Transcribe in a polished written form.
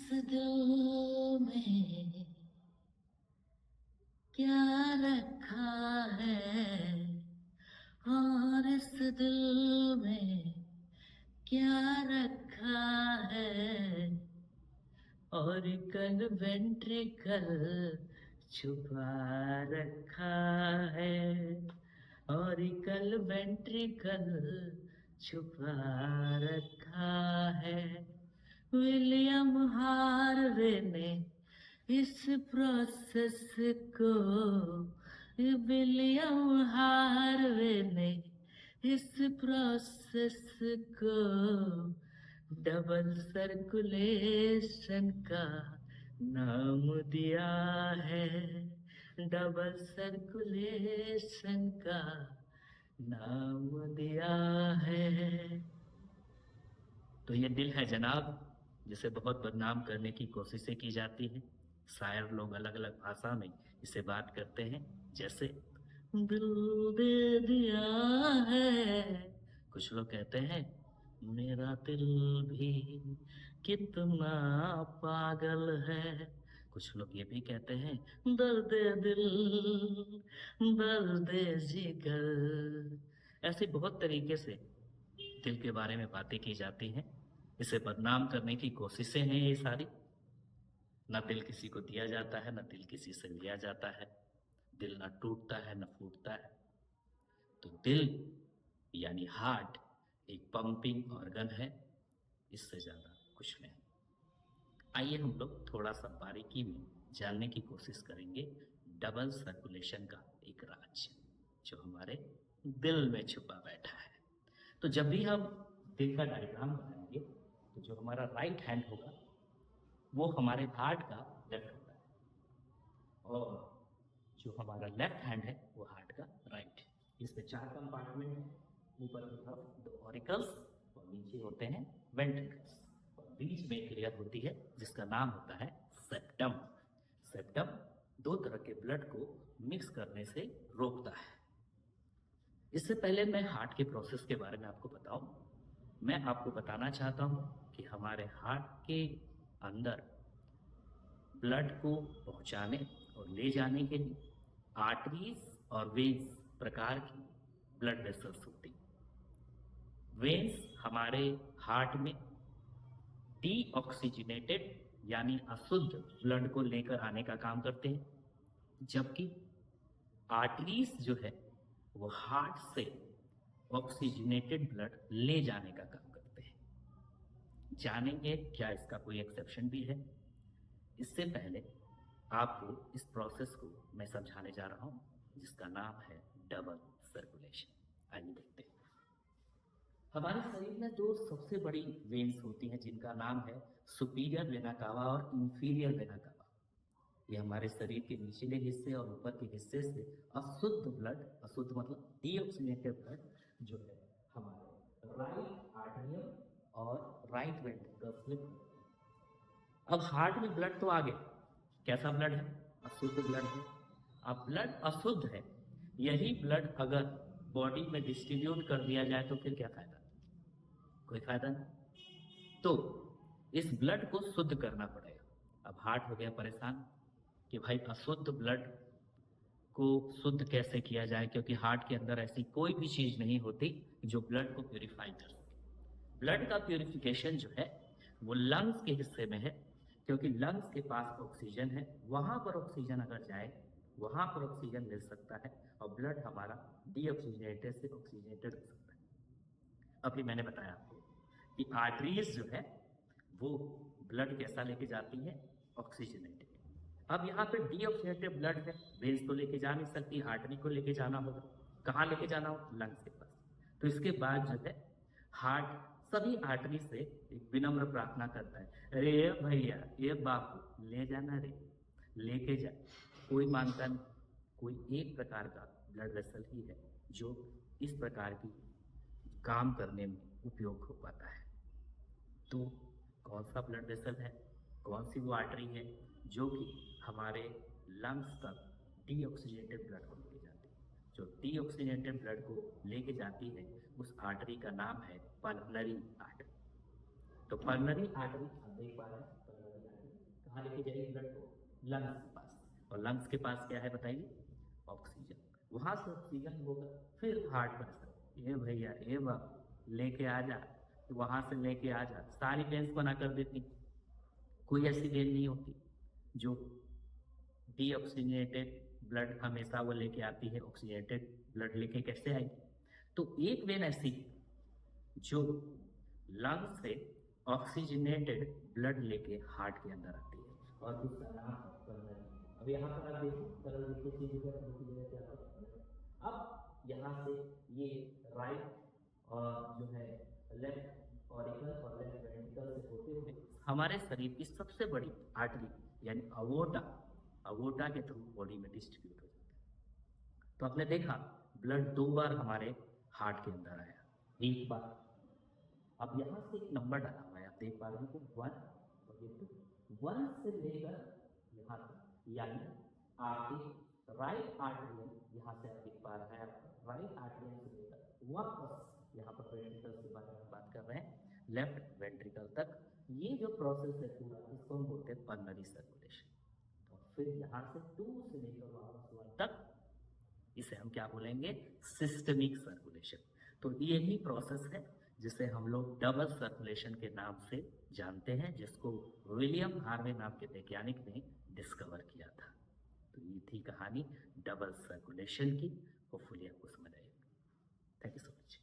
इस दिल में क्या रखा है और इस दिल में क्या रखा है और कल वेंट्रिकल छुपा रखा है और कल वेंट्रिकल छुपा रखा है। विलियम हार्वे ने इस प्रोसेस को विलियम हार्वे ने इस प्रोसेस को डबल सर्कुलेशन का नाम दिया है। डबल सर्कुलेशन का नाम दिया है। तो ये दिल है जनाब, जिसे बहुत बदनाम करने की कोशिशें की जाती हैं। शायर लोग अलग अलग भाषा में इसे बात करते हैं, जैसे दिल दे दिया है। कुछ लोग कहते हैं मेरा दिल भी कितना पागल है। कुछ लोग ये भी कहते हैं दर्द दिल दर्द जिगर। ऐसे बहुत तरीके से दिल के बारे में बातें की जाती हैं। इसे बदनाम करने की कोशिशें हैं ये सारी। न दिल किसी को दिया जाता है, न दिल किसी से लिया जाता है। दिल न टूटता है न फूटता है। तो दिल यानी हार्ट एक पंपिंग ऑर्गन है, इससे ज्यादा कुछ नहीं। आइए हम लोग थोड़ा सा बारीकी में जानने की कोशिश करेंगे डबल सर्कुलेशन का एक राज जो हमारे दिल में छुपा बैठा है। तो जब भी हम दिल का डायग्राम बनाएंगे तो जो हमारा राइट हैंड होगा वो हमारे हार्ट का लेफ्ट होता है और जो हमारा लेफ्ट हैंड है वो हार्ट का राइट है। इसमें 4 कंपार्टमेंट हैं। ऊपर की तरफ 2 ऑरिकल्स और नीचे होते हैं वेंट्रिकल्स और बीच में एक लेयर होती है जिसका नाम होता है सेप्टम। सेप्टम 2 तरह के ब्लड को मिक्स करने से रोकता है। इससे पहले मैं हार्ट के प्रोसेस के बारे में आपको बताऊं, मैं आपको बताना चाहता हूं कि हमारे हार्ट के अंदर ब्लड को पहुंचाने और ले जाने के लिए आर्टरीज और वेन्स प्रकार की ब्लड वेसल्स होती हैं। वेन्स हमारे हार्ट में डीऑक्सीजनेटेड यानी अशुद्ध ब्लड को लेकर आने का काम करते हैं, जबकि आर्टरीज जो है वो हार्ट से ऑक्सीजनेटेड ब्लड ले जाने का काम करते हैं। जानेंगे क्या इसका कोई एक्सेप्शन भी है। इससे पहले आपको इस प्रोसेस को मैं समझाने जा रहा हूं जिसका नाम है डबल सर्कुलेशन। आइए देखते हैं। हमारे शरीर में 2 सबसे बड़ी वेन्स होती हैं जिनका नाम है सुपीरियर वेना कावा और इंफीरियर वेना कावा। ये हमारे शरीर के निचले हिस्से और ऊपर के हिस्से से अशुद्ध ब्लड, अशुद्ध मतलब डीऑक्सीजनेटेड ब्लड जो है हमारे राइट आर्टरियम और राइट वेंट्रिकल्स में। अब हार्ट में ब्लड तो आ गया, कैसा ब्लड है? अशुद्ध ब्लड है। अब ब्लड अशुद्ध है, यही ब्लड अगर बॉडी में डिस्ट्रीब्यूट कर दिया जाए तो फिर क्या फायदा? कोई फायदा नहीं। तो इस ब्लड को शुद्ध करना पड़ेगा। अब हार्ट हो गया परेशान कि भाई अशुद्ध ब्लड को शुद्ध कैसे किया जाए, क्योंकि हार्ट के अंदर ऐसी कोई भी चीज नहीं होती जो ब्लड को प्यूरिफाई कर सके। ब्लड का प्यूरिफिकेशन जो है वो लंग्स के हिस्से में है, क्योंकि लंग्स के पास ऑक्सीजन है। वहां पर ऑक्सीजन अगर जाए वहां पर ऑक्सीजन मिल सकता है और ब्लड हमारा डीऑक्सीजनेटेड से ऑक्सीजनेटेड हो सकता है। अभी मैंने बताया आपको कि आर्टरीज जो है वो ब्लड कैसा लेके जाती है? ऑक्सीजनेटेड। अब यहाँ पे डीऑक्सीजनेटेड ब्लड है, वेन्स तो लेके जा नहीं सकती, आर्टरी को लेके जाना होगा। कहाँ लेके जाना हो? लंग्स के पास। तो इसके बाद जो है हार्ट सभी आर्टरी से एक विनम्र प्रार्थना करता है, अरे भैया ये बापू ले जाना रे, लेके जा। कोई मानता नहीं। कोई एक प्रकार का ब्लड वेसल ही है जो इस प्रकार की काम करने में उपयोग हो पाता है। तो कौन सा ब्लड वेसल है, कौन सी वो आर्टरी है जो कि हमारे लंग्स तक डीऑक्सीजनेटेड ब्लड को लेके जाती है? जो डीऑक्सीजनेटेड ब्लड को लेके जाती है उस आर्टरी का नाम है पल्मनरी आर्टरी। तो पल्मनरी आर्टरी आप देख पा रहे हैं, कहाँ लेके जाएगी ब्लड को? लंग्स के पास। और लंग्स के पास क्या है बताइए? ऑक्सीजन। वहां से ऑक्सीजन होगा फिर हार्ट पर असर। ए भैया ए बाप लेके आ जा, तो वहां से लेके आ जा, सारी वेन्स बना कर देती, कोई ऐसी वेन नहीं होती जो डीऑक्सीजनेटेड ब्लड हमेशा वो लेके आती है, ऑक्सीजनेटेड ब्लड लेके कैसे आएगी? तो एक वेन ऐसी जो लंग्स से ऑक्सीजनेटेड ब्लड लेके हार्ट के अंदर आती है, और उसका नाम है पल्मोनरी। अब यहाँ पर आप देखिए तरल लिखित चीज है, अब यहाँ से ये राइट और जो है लेफ्ट ऑरिकल और लेफ्ट वेंट्रिकल से होते हुए हमारे शरीर की सबसे बड़ी आर्टरी यानी अवोटा के थ्रू बॉडी में डिस्ट्रीब्यूट हो जाता है। तो आपने देखा ब्लड 2 बार हमारे हार्ट के अंदर आया, एक बार। अब यहाँ से एक नंबर डाला हुआ है, आप देख पा रहे हैं 1 और ये 2, 1 से लेकर यहाँ तक, यानी आपकी राइट आर्टरियन यहाँ से आप देख पा रहे हैं, राइट आर्टरियन से लेकर वापस यहाँ पर वेंट्रिकल के बारे में बात कर रहे हैं, लेफ्ट वेंट्रिकल तक ये जो प्रोसेस है पूरा, इसको हम बोलते हैं पल्मोनरी सर्कुलेशन। तो फिर यहाँ से 2 से लेकर वापस 1 तक इसे हम क्या बोलेंगे? Systemic circulation. तो यही प्रोसेस है जिसे हम लोग डबल सर्कुलेशन के नाम से जानते हैं, जिसको विलियम हार्वे नाम के वैज्ञानिक ने डिस्कवर किया था। तो ये थी कहानी डबल सर्कुलेशन की। होपफुली आपको समझ आएगी। Thank you so much.